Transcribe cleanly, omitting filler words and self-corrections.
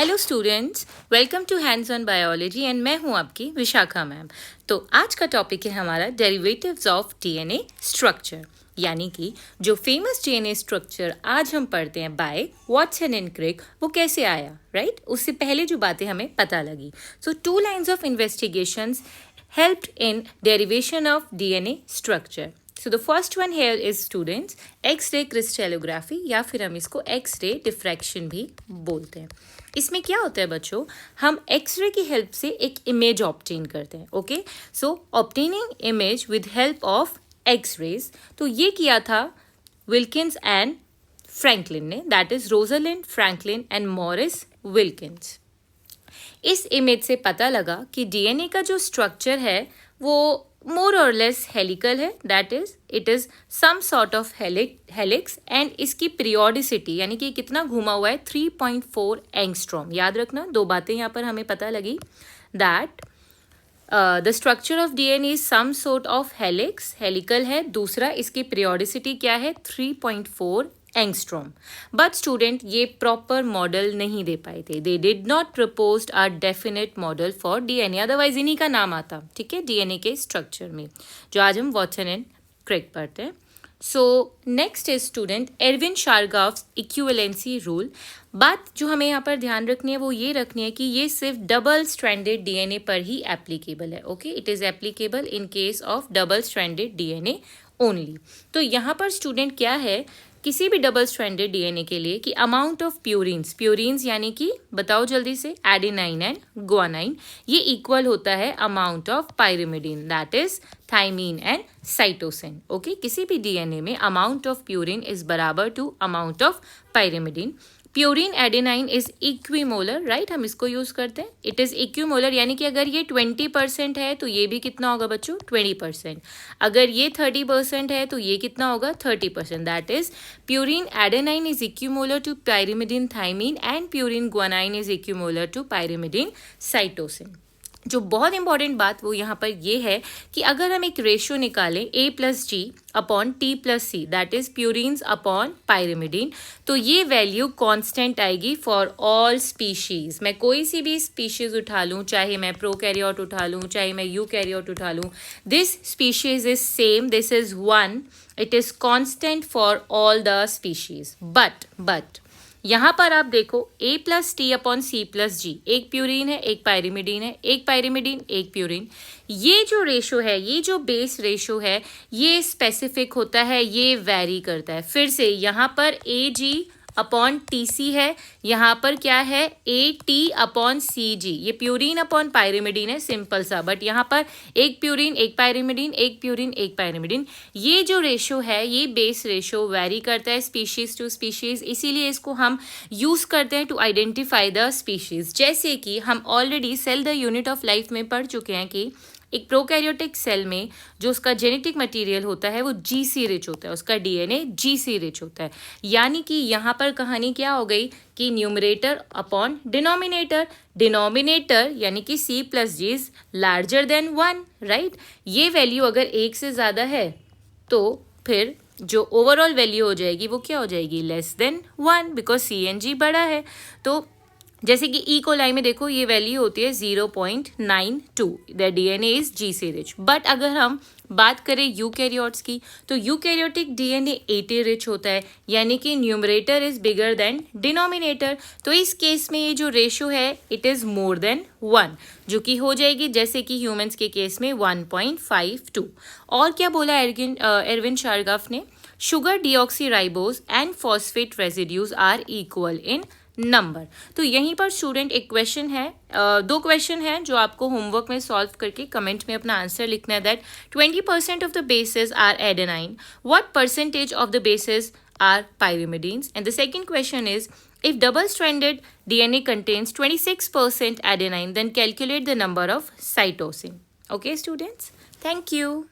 Hello students, welcome to hands on biology and मैं हूं आपकी विशाखा मैम। तो आज का टॉपिक है हमारा डेरिवेटिव्स ऑफ डीएनए स्ट्रक्चर, यानी कि जो फेमस डीएनए स्ट्रक्चर आज हम पढ़ते हैं बाय वाटसन एंड क्रिक, वो कैसे आया, राइट? उससे पहले जो बातें हमें पता लगी। सो 2 lines of investigations helped in derivation of DNA structure. So the first one here is students X-ray crystallography या फिर हम इसको X-ray diffraction भी बोलते हैं। इसमें क्या होता है बच्चों, हम X-ray की हेल्प से एक इमेज ऑब्टेन करते हैं। Okay, so obtaining image with help of X-rays, तो ये किया था विल्किंस एंड फ्रैंकलिन ने, that is Rosalind Franklin and Morris Wilkins. इस इमेज से पता लगा कि डीएनए का जो स्ट्रक्चर है वो मोर और लेस हेलिकल है, that is it is some sort of helix and इसकी पीरियोडिसिटी यानी कि कितना घुमा हुआ है 3.4 एंगस्ट्रॉम। याद रखना, 2 बातें यहाँ पर हमें पता लगी, that the structure of DNA is some sort of helix, helical है। दूसरा, इसकी पीरियोडिसिटी क्या है, 3.4 एंगस्ट्रॉम। बट स्टूडेंट ये प्रॉपर मॉडल नहीं दे पाए थे, they did not proposed a definite model for DNA, otherwise इन्हीं का नाम आता, ठीक है, डीएनए के स्ट्रक्चर में, जो आज हम वाटसन एंड क्रिक पढ़ते हैं। So next is student Erwin Chargaff's equivalency rule. बात जो हमें यहाँ पर ध्यान रखनी है वो ये रखनी है कि ये सिर्फ डबल स्ट्रैंडेड डीएनए पर ही एप्लीकेबल है। Okay, it is applicable in case of double stranded DNA only. तो यहाँ पर स्टूडेंट क्या है, किसी भी डबल स्ट्रैंडेड डीएनए के लिए कि अमाउंट ऑफ प्यूरिन्स यानी कि बताओ जल्दी से, एडेनाइन एंड गुआनाइन, ये इक्वल होता है amount of pyrimidine, that is thymine and cytosine. Okay, किसी भी डीएनए में अमाउंट ऑफ प्यूरिन इज बराबर to amount of pyrimidine. Purine adenine is equimolar, right, हम इसको यूज करते हैं, इट इज इक्विमोलर, यानी कि अगर ये 20% है तो ये भी कितना होगा बच्चों, 20%। अगर ये 30% है तो ये कितना होगा, 30%। That is purine adenine is equimolar to pyrimidine thymine and purine guanine is equimolar to pyrimidine cytosine. जो बहुत इंपॉर्टेंट बात वो यहाँ पर ये है कि अगर हम एक रेशियो निकालें A+G upon T+C, that is purines upon pyrimidine, तो ये वैल्यू कांस्टेंट आएगी फॉर ऑल स्पीशीज। मैं कोई सी भी स्पीशीज उठा लूँ, चाहे मैं प्रोकैरियोट उठा लूँ, चाहे मैं यूकैरियोट उठा लूँ, this species is same, this is 1, it is constant for all the species. But यहाँ पर आप देखो A+T अपॉन C+G, एक प्यूरिन है, एक पायरिमिडीन है, एक पायरिमिडीन, एक प्यूरिन। ये जो रेशो है, ये जो बेस रेशो है, ये स्पेसिफिक होता है, ये वैरी करता है। फिर से यहाँ पर AG अपॉन TC है, यहाँ पर क्या है, AT अपॉन CG, ये प्यूरिन अपॉन पायरिमिडीन है, सिंपल सा। बट यहाँ पर एक प्यूरिन, एक पायरिमिडीन, एक प्यूरिन, एक पायरिमिडीन, ये जो रेशो है, ये बेस रेशो वैरी करता है स्पीशीज टू स्पीशीज, इसीलिए इसको हम यूज करते हैं टू आइडेंटिफाई द स्पीशीज। जैसे कि हम already cell the unit of life में पढ़ चुके हैं कि एक प्रोकैरियोटिक सेल में जो उसका जेनेटिक मटेरियल होता है वो GC रिच होता है, उसका डीएनए GC रिच होता है। यानी कि यहाँ पर कहानी क्या हो गई कि न्यूमरेटर अपॉन डिनोमिनेटर यानी कि C+G is larger than 1, right. ये वैल्यू अगर 1 से ज़्यादा है तो फिर जो ओवरऑल वैल्यू हो जाएगी वो क्या हो जाएगी, लेस देन 1, बिकॉज CNG बड़ा है। तो जैसे कि ई कोलाई में देखो ये वैल्यू होती है 0.92, the DNA is GC rich. But अगर हम बात करें यूकैरियोट्स की, तो यूकैरियोटिक डीएनए AT रिच होता है, यानी कि numerator is bigger than denominator. तो इस केस में ये जो रेशो है इट इज मोर देन 1, जो कि हो जाएगी जैसे कि ह्यूमंस के केस में 1.52। और क्या बोला एरविन शारगाफ ने, sugar deoxyribose and phosphate residues are equal in number. तो यहीं पर स्टूडेंट एक क्वेश्चन है, 2 क्वेश्चन हैं जो आपको होमवर्क में सॉल्व करके कमेंट में अपना आंसर लिखना है। That 20% of the bases are adenine, what percentage of the bases are pyrimidines? And the second question is if double stranded DNA contains 26% adenine, then calculate the number of cytosine. Okay students, thank you.